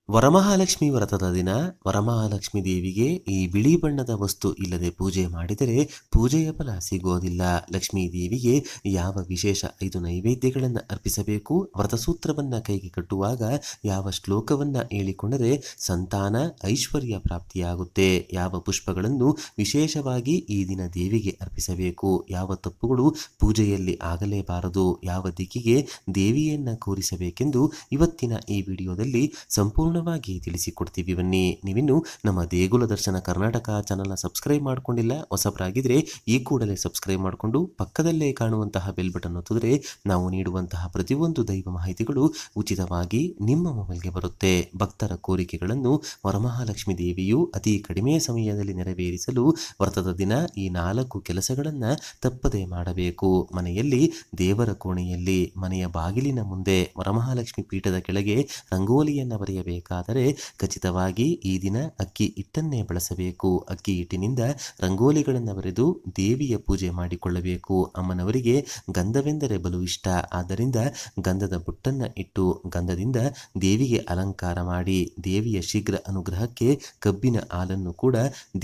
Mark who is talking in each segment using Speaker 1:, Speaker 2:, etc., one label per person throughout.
Speaker 1: ವರಮಹಾಲಕ್ಷ್ಮಿ ವ್ರತದ ದಿನ ವರಮಹಾಲಕ್ಷ್ಮಿ ದೇವಿಗೆ ಈ ಬಿಳಿ ಬಣ್ಣದ ವಸ್ತು ಇಲ್ಲದೆ ಪೂಜೆ ಮಾಡಿದರೆ ಪೂಜೆಯ ಫಲ ಸಿಗೋದಿಲ್ಲ. ಲಕ್ಷ್ಮೀ ದೇವಿಗೆ ಯಾವ ವಿಶೇಷ 5 ನೈವೇದ್ಯಗಳನ್ನು ಅರ್ಪಿಸಬೇಕು, ವ್ರತಸೂತ್ರವನ್ನು ಕೈಗೆ ಕಟ್ಟುವಾಗ ಯಾವ ಶ್ಲೋಕವನ್ನು ಹೇಳಿಕೊಂಡರೆ ಸಂತಾನ ಐಶ್ವರ್ಯ ಪ್ರಾಪ್ತಿಯಾಗುತ್ತೆ, ಯಾವ ಪುಷ್ಪಗಳನ್ನು ವಿಶೇಷವಾಗಿ ಈ ದಿನ ದೇವಿಗೆ ಅರ್ಪಿಸಬೇಕು, ಯಾವ ತಪ್ಪುಗಳು ಪೂಜೆಯಲ್ಲಿ ಆಗಲೇಬಾರದು, ಯಾವ ದಿಕ್ಕಿಗೆ ದೇವಿಯನ್ನು ಕೂರಿಸಬೇಕೆಂದು ಇವತ್ತಿನ ಈ ವಿಡಿಯೋದಲ್ಲಿ ಸಂಪೂರ್ಣವಾಗಿ ತಿಳಿಸಿಕೊಡ್ತೀವಿ. ಬನ್ನಿ, ನೀವಿನ್ನು ನಮ್ಮ ದೇಗುಲ ದರ್ಶನ ಕರ್ನಾಟಕ ಚಾನಲ್ನ ಸಬ್ಸ್ಕ್ರೈಬ್ ಮಾಡ್ಕೊಂಡಿಲ್ಲ, ಹೊಸಬರಾಗಿದ್ರೆ ಈ ಕೂಡಲೇ ಸಬ್ಸ್ಕ್ರೈಬ್ ಮಾಡಿಕೊಂಡು ಪಕ್ಕದಲ್ಲೇ ಕಾಣುವಂತಹ ಬೆಲ್ ಬಟನ್ ಒತ್ತಿದ್ರೆ ನಾವು ನೀಡುವಂತಹ ಪ್ರತಿಯೊಂದು ದೈವ ಮಾಹಿತಿಗಳು ಉಚಿತವಾಗಿ ನಿಮ್ಮ ಮೊಬೈಲ್ಗೆ ಬರುತ್ತೆ. ಭಕ್ತರ ಕೋರಿಕೆಗಳನ್ನು ವರಮಹಾಲಕ್ಷ್ಮಿ ದೇವಿಯು ಅತಿ ಕಡಿಮೆ ಸಮಯದಲ್ಲಿ ನೆರವೇರಿಸಲು ವ್ರತದ ದಿನ ಈ 4 ಕೆಲಸಗಳನ್ನು ತಪ್ಪದೇ ಮಾಡಬೇಕು. ಮನೆಯಲ್ಲಿ ದೇವರ ಕೋಣೆಯಲ್ಲಿ, ಮನೆಯ ಬಾಗಿಲಿನ ಮುಂದೆ, ವರಮಹಾಲಕ್ಷ್ಮಿ ಪೀಠದ ಕೆಳಗೆ ರಂಗೋಲಿಯನ್ನು ಬರೆಯಬೇಕಾದರೆ ಖಚಿತವಾಗಿ ಈ ದಿನ ಅಕ್ಕಿ ಹಿಟ್ಟನ್ನೇ ಬಳಸಬೇಕು. ಅಕ್ಕಿ ಹಿಟ್ಟಿನಿಂದ ರಂಗೋಲಿಗಳನ್ನು ಬರೆದು ದೇವಿಯ ಪೂಜೆ ಮಾಡಿಕೊಳ್ಳಬೇಕು. ಅಮ್ಮನವರಿಗೆ ಗಂಧವೆಂದರೆ ಬಲು ಇಷ್ಟ, ಆದ್ದರಿಂದ ಗಂಧದ ಬುಟ್ಟನ್ನು ಇಟ್ಟು ಗಂಧದಿಂದ ದೇವಿಗೆ ಅಲಂಕಾರ ಮಾಡಿ ದೇವಿಯ ಶೀಘ್ರ ಅನುಗ್ರಹಕ್ಕೆ ಕಬ್ಬಿನ ಹಾಲನ್ನು ಕೂಡ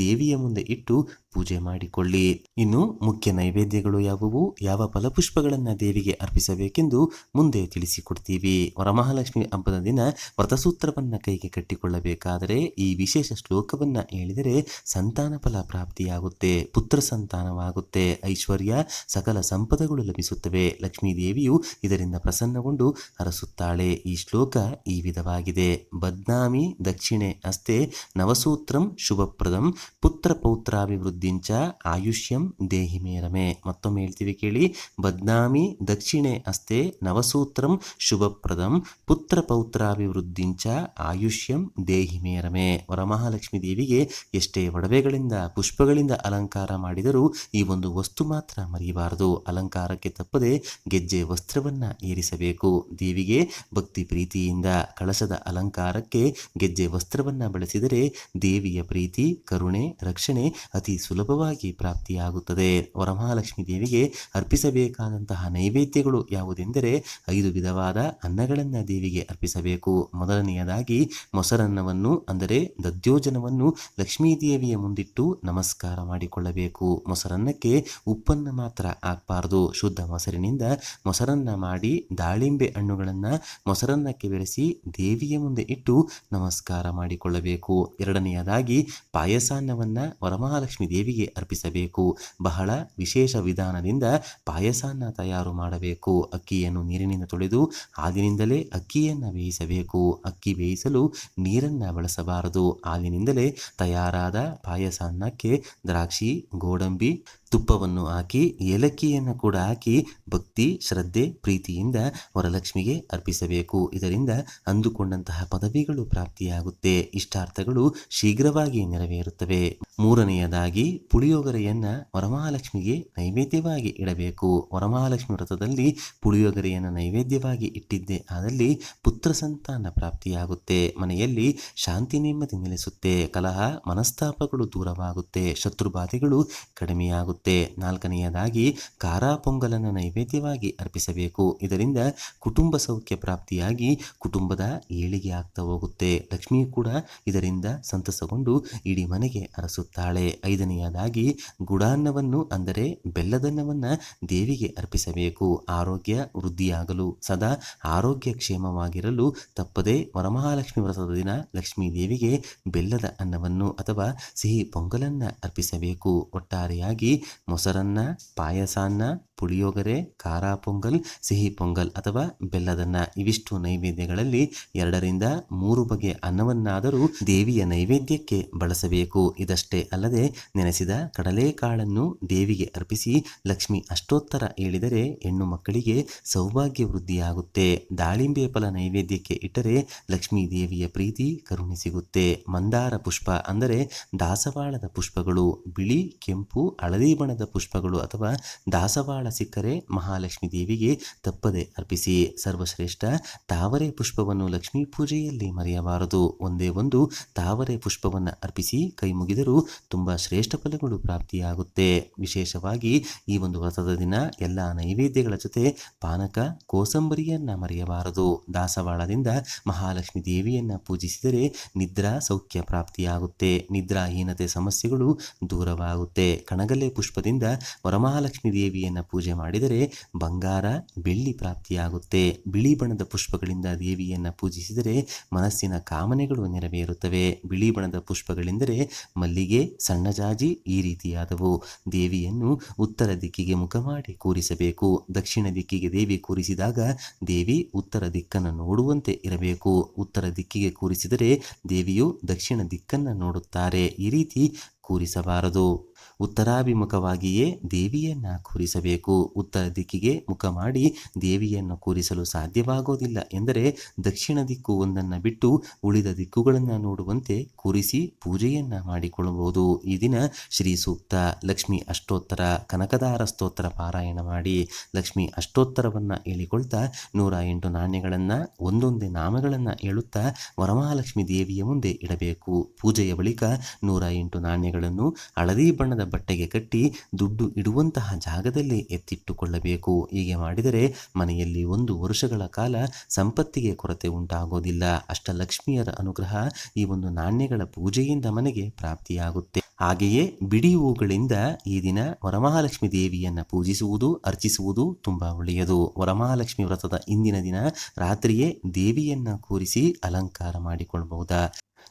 Speaker 1: ದೇವಿಯ ಮುಂದೆ ಇಟ್ಟು ಪೂಜೆ ಮಾಡಿಕೊಳ್ಳಿ. ಇನ್ನು ಮುಖ್ಯ ನೈವೇದ್ಯಗಳು ಯಾವುವು, ಯಾವ ಫಲಪುಷ್ಪಗಳನ್ನು ದೇವಿಗೆ ಅರ್ಪಿಸಬೇಕೆಂದು ಮುಂದೆ ತಿಳಿಸಿಕೊಡ್ತೀವಿ. ವರಮಹಾಲಕ್ಷ್ಮಿ ಹಬ್ಬದ ದಿನ ವ್ರತಸೂತ್ರವನ್ನು ಕೈಗೆ ಕಟ್ಟಿಕೊಳ್ಳಬೇಕಾದರೆ ಈ ವಿಶೇಷ ಶ್ಲೋಕವನ್ನು ಹೇಳಿದರೆ ಸಂತಾನ ಫಲ ಪ್ರಾಪ್ತಿಯಾಗುತ್ತೆ, ಪುತ್ರ ಸಂತಾನವಾಗುತ್ತೆ, ಐಶ್ವರ್ಯ ಸಕಲ ಸಂಪದಗಳು ಲಭಿಸುತ್ತವೆ. ಲಕ್ಷ್ಮೀ ದೇವಿಯು ಇದರಿಂದ ಪ್ರಸನ್ನಗೊಂಡು ಹರಸುತ್ತಾಳೆ. ಈ ಶ್ಲೋಕ ಈ ವಿಧವಾಗಿದೆ: ಬದ್ನಾಮಿ ದಕ್ಷಿಣೆ ಹಸ್ತೆ ನವಸೂತ್ರಂ ಶುಭಪ್ರದಂ ಪುತ್ರ ಪೌತ್ರಾಭಿವೃದ್ಧಿಂಚ ಆಯುಷ್ಯಂ ದೇಹಿ ಮೇರಮೆ. ಮತ್ತೊಮ್ಮೆ ಹೇಳ್ತೀವಿ ಕೇಳಿ: ಬದ್ನಾಮಿ ದಕ್ಷಿಣೆ ಹಸ್ತೆ ನವಸೂತ್ರಂ ಶುಭಪ್ರದಂ ಪುತ್ರ ಪೌತ್ರಾಭಿವೃದ್ಧಿಂಚ ಆಯುಷ್ಯಂ ದೇಹಿ ಮೇರಮೆ. ವರಮಹಾಲಕ್ಷ್ಮಿ ದೇವಿಗೆ ಎಷ್ಟೇ ಒಡವೆಗಳಿಂದ ಪುಷ್ಪಗಳಿಂದ ಅಲಂಕಾರ ಮಾಡಿದರೂ ಈ ಒಂದು ವಸ್ತು ಮಾತ್ರ ಮರೆಯಬಾರದು. ಅಲಂಕಾರಕ್ಕೆ ತಪ್ಪದೆ ಗೆಜ್ಜೆ ವಸ್ತ್ರವನ್ನು ಏರಿಸಬೇಕು. ದೇವಿಗೆ ಭಕ್ತಿ ಪ್ರೀತಿಯಿಂದ ಕಳಶದ ಅಲಂಕಾರಕ್ಕೆ ಗೆಜ್ಜೆ ವಸ್ತ್ರವನ್ನು ಬಳಸಿದರೆ ದೇವಿಯ ಪ್ರೀತಿ, ಕರುಣೆ, ರಕ್ಷಣೆ ಅತಿ ಸುಲಭವಾಗಿ ಪ್ರಾಪ್ತಿಯಾಗುತ್ತದೆ. ವರಮಹಾಲಕ್ಷ್ಮಿ ದೇವಿಗೆ ಅರ್ಪಿಸಬೇಕಾದಂತಹ ನೈವೇದ್ಯಗಳು ಯಾವುದೆಂದರೆ 5 ವಿಧವಾದ ಅನ್ನಗಳನ್ನು ದೇವಿಗೆ ಅರ್ಪಿಸಬೇಕು. ಮೊದಲನೆಯದಾಗಿ ಮೊಸರನ್ನವನ್ನು ಅಂದರೆ ದಧ್ಯೋಜನವನ್ನು ಲಕ್ಷ್ಮೀ ದೇವಿಯ ಮುಂದಿಟ್ಟು ನಮಸ್ಕಾರ ಮಾಡಿಕೊಳ್ಳಬೇಕು. ಮೊಸರನ್ನಕ್ಕೆ ಉಪ್ಪನ್ನು ಮಾತ್ರ ಹಾಕಬಾರದು. ಶುದ್ಧ ಮೊಸರಿನಿಂದ ಮೊಸರನ್ನ ಮಾಡಿ ದಾಳಿಂಬೆ ಹಣ್ಣುಗಳನ್ನು ಮೊಸರನ್ನಕ್ಕೆ ಬೆರೆಸಿ ದೇವಿಯ ಮುಂದೆ ಇಟ್ಟು ನಮಸ್ಕಾರ ಮಾಡಿಕೊಳ್ಳಬೇಕು. ಎರಡನೆಯದಾಗಿ ಪಾಯಸಾನ್ನವನ್ನು ವರಮಹಾಲಕ್ಷ್ಮಿ ದೇವಿಗೆ ಅರ್ಪಿಸಬೇಕು. ಬಹಳ ವಿಶೇಷ ವಿಧಾನದಿಂದ ಪಾಯಸಾನ್ನ ತಯಾರು ಮಾಡಬೇಕು. ಅಕ್ಕಿಯನ್ನು ನೀರಿನಿಂದ ತೊಳೆದು ಹಾಲಿನಿಂದಲೇ ಅಕ್ಕಿಯನ್ನು ಬೇಯಿಸಬೇಕು. ಅಕ್ಕಿ ಬೇಯಿಸಲು ನೀರನ್ನು ಬಳಸಬಾರದು. ಹಾಲಿನಿಂದಲೇ ತಯಾರಾದ ಪಾಯಸಾನ್ನಕ್ಕೆ ದ್ರಾಕ್ಷಿ, ಗೋಡಂಬಿ, ತುಪ್ಪವನ್ನು ಹಾಕಿ ಏಲಕ್ಕಿಯನ್ನು ಕೂಡ ಹಾಕಿ ಭಕ್ತಿ, ಶ್ರದ್ಧೆ, ಪ್ರೀತಿಯಿಂದ ವರಲಕ್ಷ್ಮಿಗೆ ಅರ್ಪಿಸಬೇಕು. ಇದರಿಂದ ಅಂದುಕೊಂಡಂತಹ ಪದವಿಗಳು ಪ್ರಾಪ್ತಿಯಾಗುತ್ತೆ, ಇಷ್ಟಾರ್ಥಗಳು ಶೀಘ್ರವಾಗಿ ನೆರವೇರುತ್ತವೆ. ಮೂರನೆಯದಾಗಿ ಪುಳಿಯೋಗರೆಯನ್ನು ವರಮಹಾಲಕ್ಷ್ಮಿಗೆ ನೈವೇದ್ಯವಾಗಿ ಇಡಬೇಕು. ವರಮಹಾಲಕ್ಷ್ಮಿ ವ್ರತದಲ್ಲಿ ಪುಳಿಯೋಗರೆಯನ್ನು ನೈವೇದ್ಯವಾಗಿ ಇಟ್ಟಿದ್ದೇ ಆದಲ್ಲಿ ಪುತ್ರ ಸಂತಾನ ಪ್ರಾಪ್ತಿಯಾಗುತ್ತೆ. ಮನೆಯಲ್ಲಿ ಶಾಂತಿ ನೆಮ್ಮದಿ ನೆಲೆಸುತ್ತೆ. ಕಲಹ ಮನಸ್ತಾಪಗಳು ದೂರವಾಗುತ್ತೆ. ಶತ್ರುಬಾಧೆಗಳು ಕಡಿಮೆಯಾಗುತ್ತೆ. ನಾಲ್ಕನೆಯದಾಗಿ ಖಾರ ಪೊಂಗಲನ್ನು ನೈವೇದ್ಯವಾಗಿ ಅರ್ಪಿಸಬೇಕು. ಇದರಿಂದ ಕುಟುಂಬ ಸೌಖ್ಯ ಪ್ರಾಪ್ತಿಯಾಗಿ ಕುಟುಂಬದ ಏಳಿಗೆ ಆಗ್ತಾ ಹೋಗುತ್ತೆ. ಲಕ್ಷ್ಮಿ ಕೂಡ ಇದರಿಂದ ಸಂತಸಗೊಂಡು ಇಡೀ ಮನೆಗೆ ಅರಸುತ್ತಾಳೆ. ಐದನೆಯದಾಗಿ ಗುಡಾನ್ನವನ್ನು ಅಂದರೆ ಬೆಲ್ಲದನ್ನವನ್ನು ದೇವಿಗೆ ಅರ್ಪಿಸಬೇಕು. ಆರೋಗ್ಯ ವೃದ್ಧಿಯಾಗಲು, ಸದಾ ಆರೋಗ್ಯ ಕ್ಷೇಮವಾಗಿರಲು ತಪ್ಪದೆ ವರಮಹಾಲಕ್ಷ್ಮಿ ವ್ರತದ ದಿನ ಲಕ್ಷ್ಮೀ ದೇವಿಗೆ ಬೆಲ್ಲದ ಅನ್ನವನ್ನು ಅಥವಾ ಸಿಹಿ ಪೊಂಗಲನ್ನು ಅರ್ಪಿಸಬೇಕು. ಒಟ್ಟಾರೆಯಾಗಿ ಮೊಸರನ್ನ, ಪಾಯಸಾನ್ನ, ಪುಳಿಯೋಗರೆ, ಖಾರ ಪೊಂಗಲ್, ಸಿಹಿ ಪೊಂಗಲ್ ಅಥವಾ ಬೆಲ್ಲದನ್ನ ಇವಿಷ್ಟು ನೈವೇದ್ಯಗಳಲ್ಲಿ 2ರಿಂದ 3 ಬಗೆಯ ಅನ್ನವನ್ನಾದರೂ ದೇವಿಯ ನೈವೇದ್ಯಕ್ಕೆ ಬಳಸಬೇಕು. ಇದಷ್ಟೇ ಅಲ್ಲದೆ ನೆನೆಸಿದ ಕಡಲೆಕಾಳನ್ನು ದೇವಿಗೆ ಅರ್ಪಿಸಿ ಲಕ್ಷ್ಮಿ ಅಷ್ಟೋತ್ತರ ಹೇಳಿದರೆ ಹೆಣ್ಣು ಮಕ್ಕಳಿಗೆ ಸೌಭಾಗ್ಯ ವೃದ್ಧಿಯಾಗುತ್ತೆ. ದಾಳಿಂಬೆ ಫಲ ನೈವೇದ್ಯಕ್ಕೆ ಇಟ್ಟರೆ ಲಕ್ಷ್ಮೀ ದೇವಿಯ ಪ್ರೀತಿ, ಕರುಣೆ ಸಿಗುತ್ತೆ. ಮಂದಾರ ಪುಷ್ಪ ಅಂದರೆ ದಾಸವಾಳದ ಪುಷ್ಪಗಳು, ಬಿಳಿ, ಕೆಂಪು, ಹಳದಿ ಬಣ್ಣದ ಪುಷ್ಪಗಳು ಅಥವಾ ದಾಸವಾಳ ದಾಸವಾಳ ಸಿಕ್ಕರೆ ಮಹಾಲಕ್ಷ್ಮಿ ದೇವಿಗೆ ತಪ್ಪದೆ ಅರ್ಪಿಸಿ. ಸರ್ವಶ್ರೇಷ್ಠ ತಾವರೆ ಪುಷ್ಪವನ್ನು ಲಕ್ಷ್ಮೀ ಪೂಜೆಯಲ್ಲಿ ಮರೆಯಬಾರದು. ಒಂದೇ ಒಂದು ತಾವರೆ ಪುಷ್ಪವನ್ನು ಅರ್ಪಿಸಿ ಕೈ ಮುಗಿದರೂ ತುಂಬ ಶ್ರೇಷ್ಠ ಫಲಗಳು ಪ್ರಾಪ್ತಿಯಾಗುತ್ತೆ. ವಿಶೇಷವಾಗಿ ಈ ಒಂದು ವ್ರತದ ದಿನ ಎಲ್ಲ ನೈವೇದ್ಯಗಳ ಜೊತೆ ಪಾನಕ ಕೋಸಂಬರಿಯನ್ನ ಮರೆಯಬಾರದು. ದಾಸವಾಳದಿಂದ ಮಹಾಲಕ್ಷ್ಮಿ ದೇವಿಯನ್ನ ಪೂಜಿಸಿದರೆ ನಿದ್ರಾ ಸೌಖ್ಯ ಪ್ರಾಪ್ತಿಯಾಗುತ್ತೆ. ನಿದ್ರಾಹೀನತೆ ಸಮಸ್ಯೆಗಳು ದೂರವಾಗುತ್ತೆ. ಕಣಗಲೆ ಪುಷ್ಪದಿಂದ ವರಮಹಾಲಕ್ಷ್ಮಿ ದೇವಿಯನ್ನ ಪೂಜೆ ಮಾಡಿದರೆ ಬಂಗಾರ ಬೆಳ್ಳಿ ಪ್ರಾಪ್ತಿಯಾಗುತ್ತೆ. ಬಿಳಿ ಬಣ್ಣದ ಪುಷ್ಪಗಳಿಂದ ದೇವಿಯನ್ನ ಪೂಜಿಸಿದರೆ ಮನಸ್ಸಿನ ಕಾಮನೆಗಳು ನೆರವೇರುತ್ತವೆ. ಬಿಳಿ ಬಣ್ಣದ ಪುಷ್ಪಗಳೆಂದರೆ ಮಲ್ಲಿಗೆ, ಸಣ್ಣ ಜಾಜಿ ಈ ರೀತಿಯಾದವು. ದೇವಿಯನ್ನು ಉತ್ತರ ದಿಕ್ಕಿಗೆ ಮುಖ ಮಾಡಿ ಕೂರಿಸಬೇಕು. ದಕ್ಷಿಣ ದಿಕ್ಕಿಗೆ ದೇವಿ ಕೂರಿಸಿದಾಗ ದೇವಿ ಉತ್ತರ ದಿಕ್ಕನ್ನು ನೋಡುವಂತೆ ಇರಬೇಕು. ಉತ್ತರ ದಿಕ್ಕಿಗೆ ಕೂರಿಸಿದರೆ ದೇವಿಯು ದಕ್ಷಿಣ ದಿಕ್ಕನ್ನು ನೋಡುತ್ತಾರೆ. ಈ ರೀತಿ ಕೂರಿಸಬಾರದು. ಉತ್ತರಾಭಿಮುಖವಾಗಿಯೇ ದೇವಿಯನ್ನ ಕೂರಿಸಬೇಕು. ಉತ್ತರ ದಿಕ್ಕಿಗೆ ಮುಖ ಮಾಡಿ ದೇವಿಯನ್ನು ಕೂರಿಸಲು ಸಾಧ್ಯವಾಗೋದಿಲ್ಲ ಎಂದರೆ ದಕ್ಷಿಣ ದಿಕ್ಕು ಒಂದನ್ನು ಬಿಟ್ಟು ಉಳಿದ ದಿಕ್ಕುಗಳನ್ನು ನೋಡುವಂತೆ ಕೂರಿಸಿ ಪೂಜೆಯನ್ನ ಮಾಡಿಕೊಳ್ಳಬಹುದು. ಈ ದಿನ ಶ್ರೀ ಸೂಕ್ತ, ಲಕ್ಷ್ಮಿ ಅಷ್ಟೋತ್ತರ, ಕನಕದಾರ ಸ್ತೋತ್ರ ಪಾರಾಯಣ ಮಾಡಿ ಲಕ್ಷ್ಮಿ ಅಷ್ಟೋತ್ತರವನ್ನು ಹೇಳಿಕೊಳ್ತಾ 108 ನಾಣ್ಯಗಳನ್ನು ಒಂದೊಂದೇ ನಾಮಗಳನ್ನು ಹೇಳುತ್ತಾ ವರಮಹಾಲಕ್ಷ್ಮಿ ದೇವಿಯ ಮುಂದೆ ಇಡಬೇಕು. ಪೂಜೆಯ ಬಳಿಕ 108 ನಾಣ್ಯಗಳನ್ನು ಹಳದಿ ಬಣ್ಣದ ಬಟ್ಟೆಗೆ ಕಟ್ಟಿ ದುಡ್ಡು ಇಡುವಂತಹ ಜಾಗದಲ್ಲಿ ಎತ್ತಿಟ್ಟುಕೊಳ್ಳಬೇಕು. ಹೀಗೆ ಮಾಡಿದರೆ ಮನೆಯಲ್ಲಿ 1 ವರ್ಷಗಳ ಕಾಲ ಸಂಪತ್ತಿಗೆ ಕೊರತೆ ಉಂಟಾಗೋದಿಲ್ಲ. ಅಷ್ಟಲಕ್ಷ್ಮಿಯರ ಅನುಗ್ರಹ ಈ ಒಂದು ನಾಣ್ಯಗಳ ಪೂಜೆಯಿಂದ ಮನೆಗೆ ಪ್ರಾಪ್ತಿಯಾಗುತ್ತೆ. ಹಾಗೆಯೇ ಬಿಡಿ ಹೂಗಳಿಂದ ಈ ದಿನ ವರಮಹಾಲಕ್ಷ್ಮಿ ದೇವಿಯನ್ನ ಪೂಜಿಸುವುದು, ಅರ್ಚಿಸುವುದು ತುಂಬಾ ಒಳ್ಳೆಯದು. ವರಮಹಾಲಕ್ಷ್ಮಿ ವ್ರತದ ಇಂದಿನ ದಿನ ರಾತ್ರಿಯೇ ದೇವಿಯನ್ನ ಕೂರಿಸಿ ಅಲಂಕಾರ ಮಾಡಿಕೊಳ್ಳಬಹುದಾ?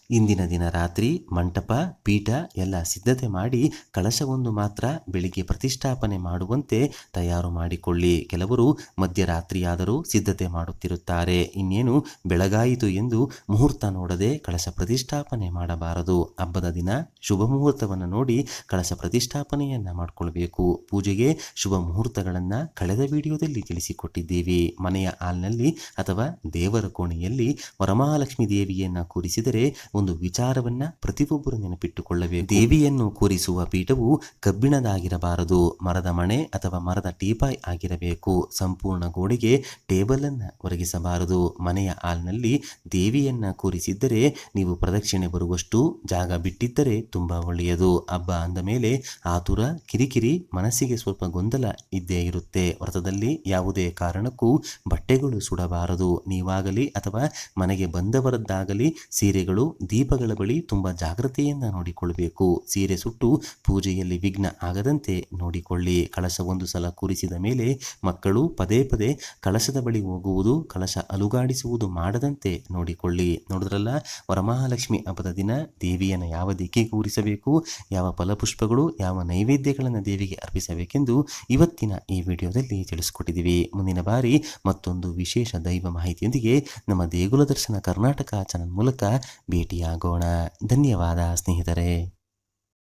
Speaker 1: ಇಂದಿನ ದಿನ ರಾತ್ರಿ ಮಂಟಪ, ಪೀಠ ಎಲ್ಲ ಸಿದ್ಧತೆ ಮಾಡಿ ಕಳಶವೊಂದು ಮಾತ್ರ ಬೆಳಿಗ್ಗೆ ಪ್ರತಿಷ್ಠಾಪನೆ ಮಾಡುವಂತೆ ತಯಾರು ಮಾಡಿಕೊಳ್ಳಿ. ಕೆಲವರು ಮಧ್ಯರಾತ್ರಿಯಾದರೂ ಸಿದ್ಧತೆ ಮಾಡುತ್ತಿರುತ್ತಾರೆ. ಇನ್ನೇನು ಬೆಳಗಾಯಿತು ಎಂದು ಮುಹೂರ್ತ ನೋಡದೆ ಕಳಶ ಪ್ರತಿಷ್ಠಾಪನೆ ಮಾಡಬಾರದು. ಹಬ್ಬದ ದಿನ ಶುಭ ಮುಹೂರ್ತವನ್ನು ನೋಡಿ ಕಳಶ ಪ್ರತಿಷ್ಠಾಪನೆಯನ್ನ ಮಾಡಿಕೊಳ್ಬೇಕು. ಪೂಜೆಗೆ ಶುಭ ಮುಹೂರ್ತಗಳನ್ನು ಕಳೆದ ವಿಡಿಯೋದಲ್ಲಿ ತಿಳಿಸಿಕೊಟ್ಟಿದ್ದೀವಿ. ಮನೆಯ ಹಾಲ್ನಲ್ಲಿ ಅಥವಾ ದೇವರ ಕೋಣೆಯಲ್ಲಿ ವರಮಹಾಲಕ್ಷ್ಮಿ ದೇವಿಯನ್ನ ಕೂರಿಸಿದರೆ ಒಂದು ವಿಚಾರವನ್ನ ಪ್ರತಿಯೊಬ್ಬರು ನೆನಪಿಟ್ಟುಕೊಳ್ಳಬೇಕು. ದೇವಿಯನ್ನು ಕೂರಿಸುವ ಪೀಠವು ಕಬ್ಬಿಣದಾಗಿರಬಾರದು. ಮರದ ಮಣೆ ಅಥವಾ ಮರದ ಟೀಪಾಯ್ ಆಗಿರಬೇಕು. ಸಂಪೂರ್ಣ ಗೋಡೆಗೆ ಟೇಬಲ್ ಅನ್ನ ಒರಗಿಸಬಾರದು. ಮನೆಯ ಹಾಲ್ನಲ್ಲಿ ದೇವಿಯನ್ನ ಕೂರಿಸಿದ್ದರೆ ನೀವು ಪ್ರದಕ್ಷಿಣೆ ಬರುವಷ್ಟು ಜಾಗ ಬಿಟ್ಟಿದ್ದರೆ ತುಂಬಾ ಒಳ್ಳೆಯದು. ಹಬ್ಬ ಅಂದ ಮೇಲೆ ಆತುರ, ಕಿರಿಕಿರಿ, ಮನಸ್ಸಿಗೆ ಸ್ವಲ್ಪ ಗೊಂದಲ ಇದ್ದೇ ಇರುತ್ತೆ. ವ್ರತದಲ್ಲಿ ಯಾವುದೇ ಕಾರಣಕ್ಕೂ ಬಟ್ಟೆಗಳು ಸುಡಬಾರದು. ನೀವಾಗಲಿ ಅಥವಾ ಮನೆಗೆ ಬಂದವರದ್ದಾಗಲಿ ಸೀರೆಗಳು ದೀಪಗಳ ಬಳಿ ತುಂಬ ಜಾಗ್ರತೆಯಿಂದ ನೋಡಿಕೊಳ್ಳಬೇಕು. ಸೀರೆ ಸುಟ್ಟು ಪೂಜೆಯಲ್ಲಿ ವಿಘ್ನ ಆಗದಂತೆ ನೋಡಿಕೊಳ್ಳಿ. ಕಳಶ ಒಂದು ಸಲ ಕೂರಿಸಿದ ಮೇಲೆ ಮಕ್ಕಳು ಪದೇ ಪದೇ ಕಳಶದ ಬಳಿ ಹೋಗುವುದು, ಕಳಶ ಅಲುಗಾಡಿಸುವುದು ಮಾಡದಂತೆ ನೋಡಿಕೊಳ್ಳಿ. ನೋಡಿದ್ರಲ್ಲ, ವರಮಹಾಲಕ್ಷ್ಮಿ ಹಬ್ಬದ ದಿನ ದೇವಿಯನ್ನು ಯಾವ ದಿಕ್ಕಿಗೆ ಕೂರಿಸಬೇಕು, ಯಾವ ಫಲಪುಷ್ಪಗಳು, ಯಾವ ನೈವೇದ್ಯಗಳನ್ನು ದೇವಿಗೆ ಅರ್ಪಿಸಬೇಕೆಂದು ಇವತ್ತಿನ ಈ ವಿಡಿಯೋದಲ್ಲಿ ತಿಳಿಸ್ಕೊಟ್ಟಿದ್ದೀವಿ. ಮುಂದಿನ ಬಾರಿ ಮತ್ತೊಂದು ವಿಶೇಷ ದೈವ ಮಾಹಿತಿಯೊಂದಿಗೆ ನಮ್ಮ ದೇಗುಲ ದರ್ಶನ ಕರ್ನಾಟಕ ಚಾನಲ್ ಮೂಲಕ ಭೇಟಿಯಾಗೋಣ. ಧನ್ಯವಾದ ಸ್ನೇಹಿತರೆ.